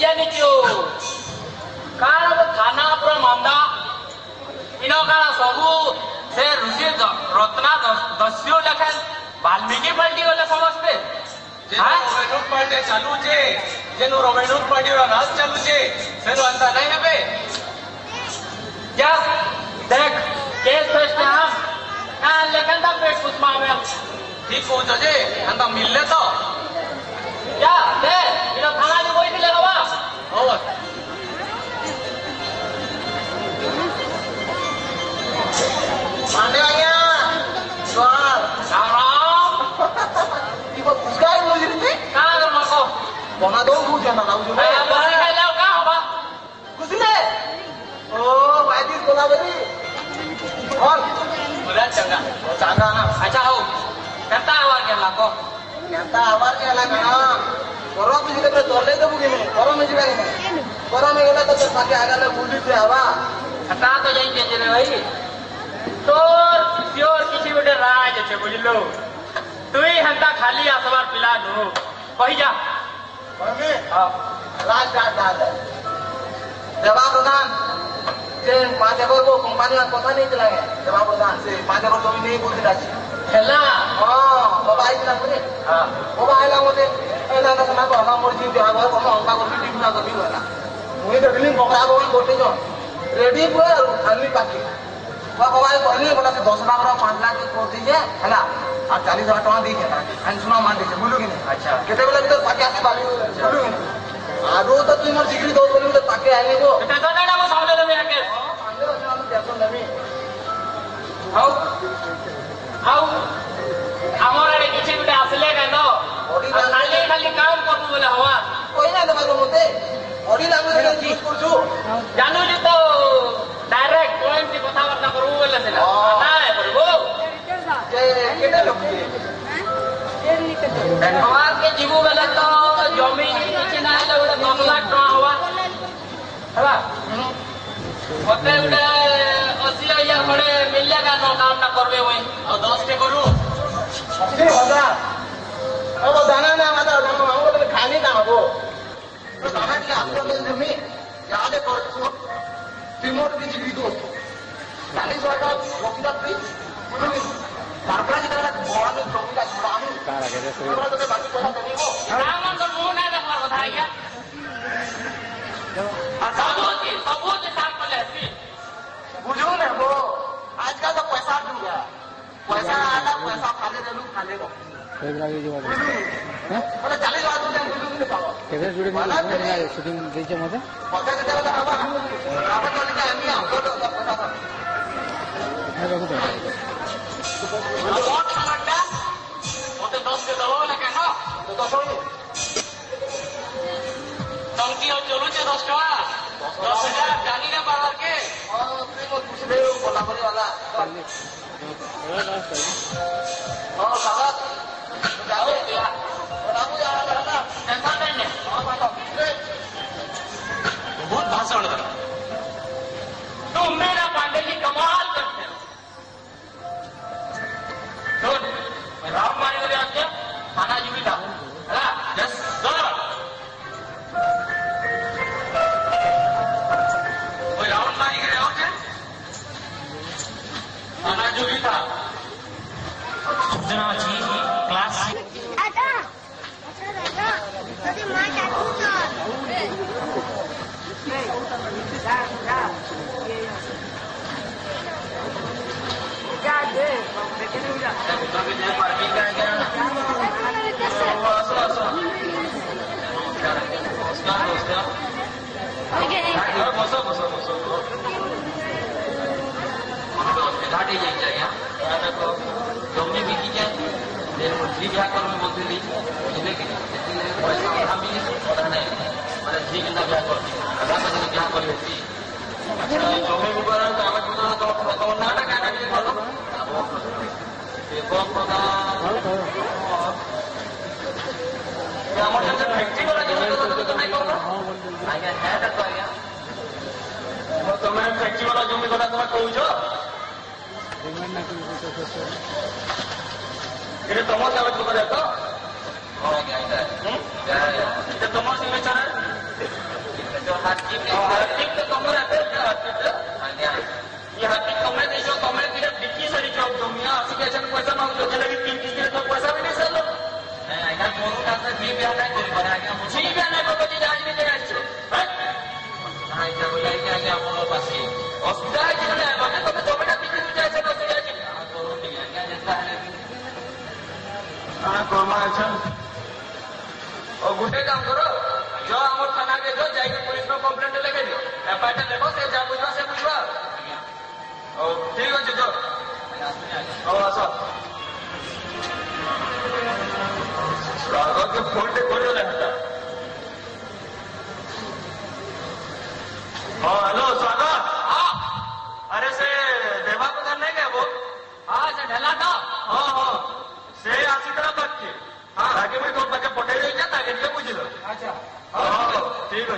ଜାଣିଛୁ କାରଣ ଥାନା ପୁରା ମାନ୍ଦା ଇନ କାରଣ ସବୁ ସେ ଋଷି ରତ୍ନା ଦସ୍ୟୁ ଲେଖେନ୍ ବାଲ୍ମୀକି ପାଲ୍ଟି ଗଲେ ସମସ୍ତେ ରୋବେନୁଟ୍ ପାର୍ଟି ଚାଲୁଛେ ଯେନୁ ରୋବେନୁଟ୍ ପାର୍ଟିର ରାଜ ଚାଲୁଛେ ସେନୁ ଏନ୍ତା ନାଇଁ ହେବେ क्या देख केस फेस्ट हम कहाँ लेकिन तब पेट पुष्पा में ठीक कौच जे एंता मिलले तो क्या दे इधर खाना जो कोई भी ले लो बस और पांडे आया स्वार राम इको कुसका है मुझे नहीं कहाँ कर मको बना दो कुछ ना ना मुझे मैं बस खाई ले कहाँ होगा कुछ ले ओ भाई दिस बोला बनी और बोला चंगा चांगा ना अच्छा हो कहता है वार क्या लाको कहता आवार के अलग ना करो मुझे तो तोले तो बुके में करो मुझे भाई में करो में गला तो ताकि आगे ले बुली से आवा हटा तो जाएंगे जेने भाई तो प्योर किसी बेटे राज है बुझ लो तू ही हंता खाली आसवार पिला दो कही जा मम्मी हां राज राज डाल जवाब प्रधान से पांच एकर को कंपनी का कथा नहीं चलाएंगे जवाब प्रधान से 5 एकर जमीन नहीं बोलते डाची हेला हां बाबा आई ना करे हां बाबा आइला मते एला ना ना बाबा मोर जी बिहार घर को अंका को मीटिंग ना करबी होला मुई देखलिन बकरा बगन गोटे जन रेडी पूरा खाली पाकी बाबा आई कहली बोला से 10 लाख 5 लाख कर दीजिए हैला और 40,000 टका दी है एन सुना मान दीजिए बोलू कि नहीं अच्छा केते बेला भीतर पाकी आसे बाली बोलू कि नहीं आरो तो तुम मोर डिग्री दो बोलू तो पाके आइले को बेटा तो ना वो सामने तो मेरा के हाउ हाउ আমার আরে কিছু বিটা আসলে কেন খালি খালি কাম করবো বলে হওয়া কই না তোমার মতে অডি লাগু দেখে ইউজ করছো জানো যে তো ডাইরেক্ট পয়েন্ট কথাবার্তা করবো বলে সেটা না করবো যে কেটে লোক আমার কে জীবু বেলা তো জমি কিছু না হলে ওটা 10 লাখ টাকা হওয়া হলা মতে ওটা 80,000 খড়ে মিললেগা নো কাম না করবে ওই আর 10 কে করু 80,000 अब दाना ना माता दाना हमको तो खाने ना हो तो दाना की आपको तो जमी याद है कर तो रिमोट भी जी दो 40,000 वकील फ्री बोलो तारपरा की तरह बड़ा में चौकी का छोड़ा हम कार आगे से तो बाकी पैसा तो नहीं हो राम तो मुंह ना देखा बता क्या सबूत साथ में लेती बुझो ना वो आज का तो पैसा डूब गया पैसा आना पैसा खाले दे लू खाले दो মানে 40,000 টাকা বুঝুনি পাবো কেবে জুড়ে নিয়ে শুটিং দিয়েছে মতে পয়সা কেটে গেলে হবে আবার চলে যায় আমি আমগো তো পয়সা পাবো এখানে রাখো তো बहुत समझता मते 10 के दबाव ना केन তো 10 टंकी और चलू छे 10 টাকা 10,000 जानी ना पावर के हां प्रेम पूछले बोला बोली वाला हां साहब जाओ दिया बाबू यार लगा टेंशन नहीं हां बाबा बहुत भाषण कर तुम मेरा पांडे जी कमाल करते हो सुन मैं राम मारी वाले आके खाना जीवी था है यस सर कोई राउंड मारी करे और क्या खाना जो भी था जनाब जी class Ada. Ada. Tadi macam tu. tapi dia parkiran kan bosok घाटे जाइए आज्ञा को जमी बिकी जाए झी बिहा कर बोलती बुझे कि पैसा अधा मिली अधा नहीं मैंने झी के बिहा कर अधा पैसा बिहा कर जमी ऊपर कागज पत्र तो ना कागज भलो कम प्रदा আমার সাথে ফ্যাক্টরি করা জমি তো নাই করো আজ্ঞা হ্যাঁ তো আজ্ঞা তুমি ফ্যাক্টরি করা জমি কথা তুমি কইছো এটা তোমার কাগজ পত্র তো এটা তোমার সিগনেচার हार्दिक तो तुम रहते ये हार्दिक तुम्हें देखो तुम्हें किधर बिकी सारी जॉब जमिया असि के जन पैसा मांगो जो लगी 3 दिन तो पैसा भी नहीं सलो आइना मोरू का जी ब्याह नहीं कर पाए आगे जी ब्याह नहीं बाबा जी आज भी देगा छो हां क्या बोला कि आगे आपन पास असुविधा है कि नहीं बाबा तो जमीन बिकी तो जाए तो सही है कि करो नहीं आगे जैसा है हां कोमा अच्छा और गुटे काम करो जो हमर थाना के जो जाके पुलिस में कंप्लेंट लेके दियो एफआईआर लेबो से जा बुझवा से बुझवा ओ ठीक है जो ओ आसो स्वागत के फोन पे करो रहता हां हेलो स्वागत हां अरे से देवा को घर नहीं गए वो हां से ढला था हां से आसी तरह बात की हां आगे मैं तो बच्चा पटे दे जाता है के बुझ लो अच्छा हां ठीक है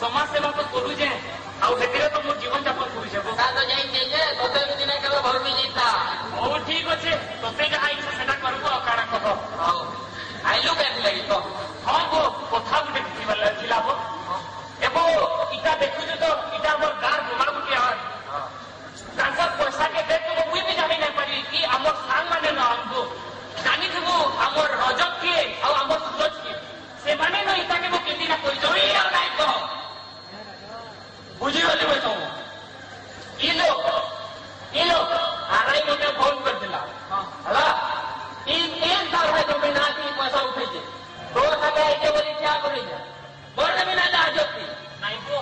समाज सेवा तो करू जे तो मोर जीवन यापन करू भर भी जीता ओ ठीक अच्छे तोते जहाँ इच्छा सेटा करबो काड़ा कहो आइलु के लगी तो हां वो कथा गुटे किबल खिलाबो एबो इटा देखु तो इटा हमर गार घुमाड़ गुटे आ ट्रांसफर पैसा के दे तो कोई भी जानि नहीं पारी कि हमर सांग माने ना हमको जानि थबो हमर रजत के और हमर सूरज के से माने न इटा के वो केती ना कोई जोई और नहीं तो बुझी वाली बैठो ये लोग आराई में फोन कर दिला हला एक साल है तो मैं ना की पैसा उठे छे तो सके ऐसे बोली क्या करे जा बोल में ना जा जोती नहीं तो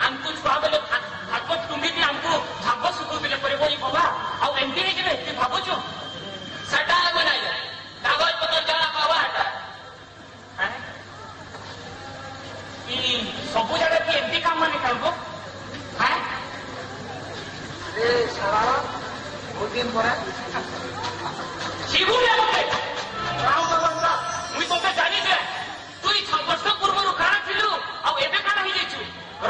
हम कुछ पाबले भागवत तुम्ही भी हमको भागवत सुको दिले परे बोली बाबा और एमपी ने के ते भागो छो सटा बनाई कागज पत्र जाना पावा हटा है ई सब जगह की एमपी काम माने करबो है ए सारा बहुत दिन पर शिवू ले मते राव बंदा मुई तोते जानि जे तुई 6 वर्ष पूर्व काना थिलु आ एबे काना हि जेछु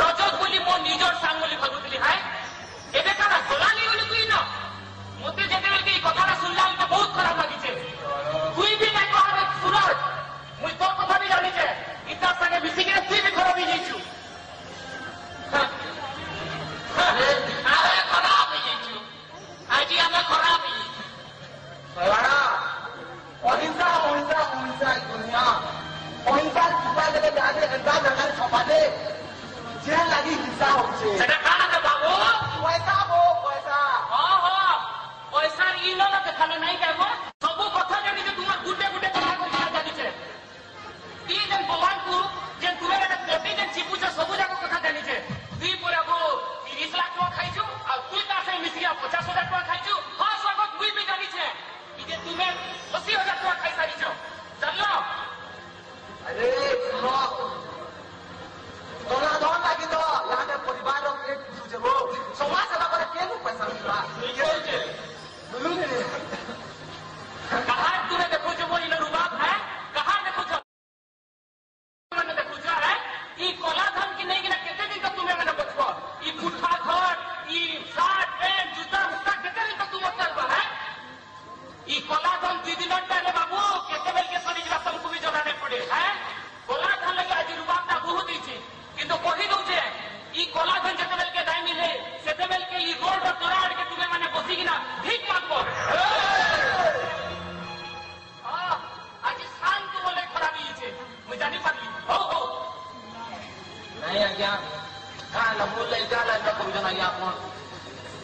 रजत बोली मो निजर सांग बोली भागुतली हाय एबे काना गोलाली बोली तुई न मते जेते बेल के कथारा सुनला तो बहुत खराब लागि छे तुई भी नहीं कहबे सुरज मुई तो कथा भी जानि छे इतना संगे बिसी के तुई भी खराब हि जेछु अरे खराब हि जेछु आज हमें खराब हि सारा अहिंसा दुनिया अहिंसा छुपा देले जाके हिंसा जगह छुपा दे जे लगी हिंसा होछे सेटा काना के बाबू पैसा हां पैसा ई न न खाली नहीं कहबो सब कथा जानि जे तुम गुटे गुटे कथा करिया जानि छे ई जन भगवान को जे तुमे रे कोटी जन चिपु छ सब जाको कथा जानि छे दी पूरा को 30 लाख टका खाइछु आ तुई का से मिसिया 50,000 टका खाइछु हां स्वागत तुई भी जानि छे ई जे तुमे 80,000 टका खाइ सारी छ चलो अरे सुनो तोला दोन लागी तो यहाँ के परिवार और पेट पूछ जबो समाज सेवा करे केनु पैसा मिलवा ठीक है जे बोलू ने कहां तुमे देखो जो वो इन रुबाब है कहां देखो जो मैंने देखो जो है ई कोला धन की नहीं कि ना कितने दिन तक तुम्हें मैंने बचवा ई पुठा घर ई शर्ट पैंट जूता मुक्ता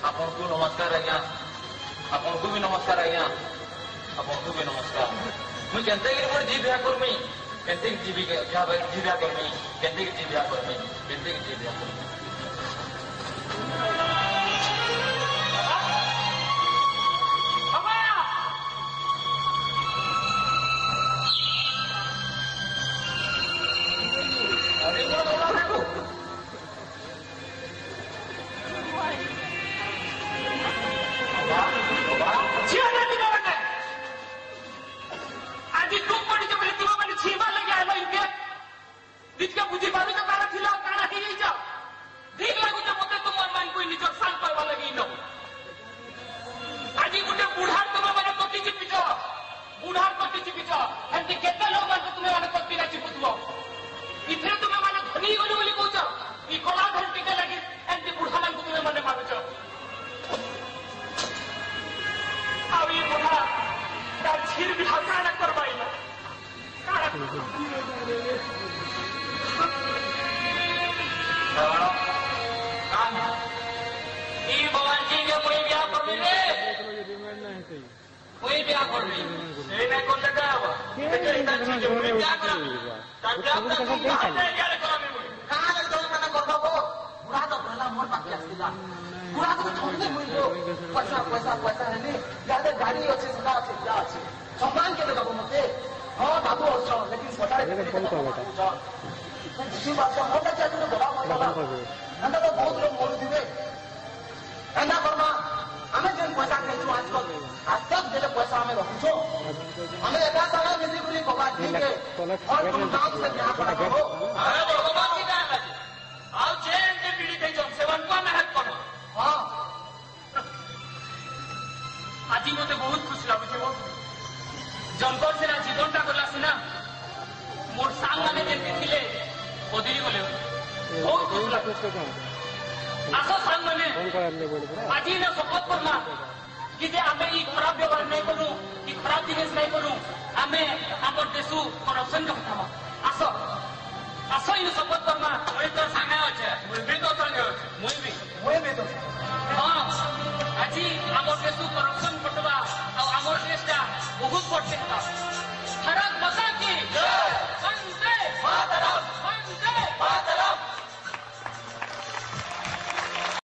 ଆପଣଙ୍କୁ ନମସ୍କାର ଆଜ୍ଞା, ଆପଣଙ୍କୁ ବି ନମସ୍କାର ଆଜ୍ଞା, ଆପଣଙ୍କୁ ବି ନମସ୍କାର। ମୁଁ କେନ୍ତାକିରି ମୋର ଜି ବିହା କର୍ମି, କେନ୍ତିକି ଜି ବିହା କର୍ମି, କେନ୍ତିକି ଜି ବିହା କର୍ମି, କେନ୍ତିକି ଜି ବିହା କର୍ମି। बुझी पारू तो काना थिला काना ही जा ठीक लागु जे मते तुम मन कोई निज साल करवा लगी न आजी गुटे बुढ़ार तुम माने कति जी पिछ बुढ़ार कति जी पिछ एंती केते लोग माने तुम माने कति ना चिपुतबो इथे तुम माने धनी गली बोली कहछ ई कला घंटी के लगी एंती बुढ़ा मान तुम माने मानुछ अब ई बुढ़ा तार छीर बिहा काना करबाई ना भगवान जी के कोई ब्याह कर कोई ब्याह कर कौन जगह पैसा पैसा पैसा है गाड़ी अच्छे सीधा अच्छे क्या अच्छे सम्मान के देगा मत हाँ बाबू अच्छा लेकिन मोटा चाहिए बड़ा एंता तो बहुत लोग मरुवे एंता करमा आम जो पैसा खाइछु आजकल आज तक जो पैसा आम रखुଛୁ आम एक सारा मिली कपड़ा ठीक है और धूमधाम से ब्याह करा हो अरे भगवान की दान आज आओ चैन के पीड़ी कहि जम सेवन को मेहनत करो हाँ आज मते बहुत खुशी लागुछे मो जनकर सेना जीवनटा गला सिना मोर सांग माने जेते थिले ओदिरी गले बहुत खुशी लागुछे आसो सांग माने आज ने शपथ करना कि जे आमे ई खराब व्यवहार नहीं करू ई खराब जिनिस नहीं करू आमे हमर देशु करप्शन का हटावा आसो आसो ई शपथ करना ओई तो सांगे আছে मुई भी तो संगे আছে मुई भी तो हां आज हमर देशु करप्शन हटवा और हमर देशटा बहुत बढ़ते था भारत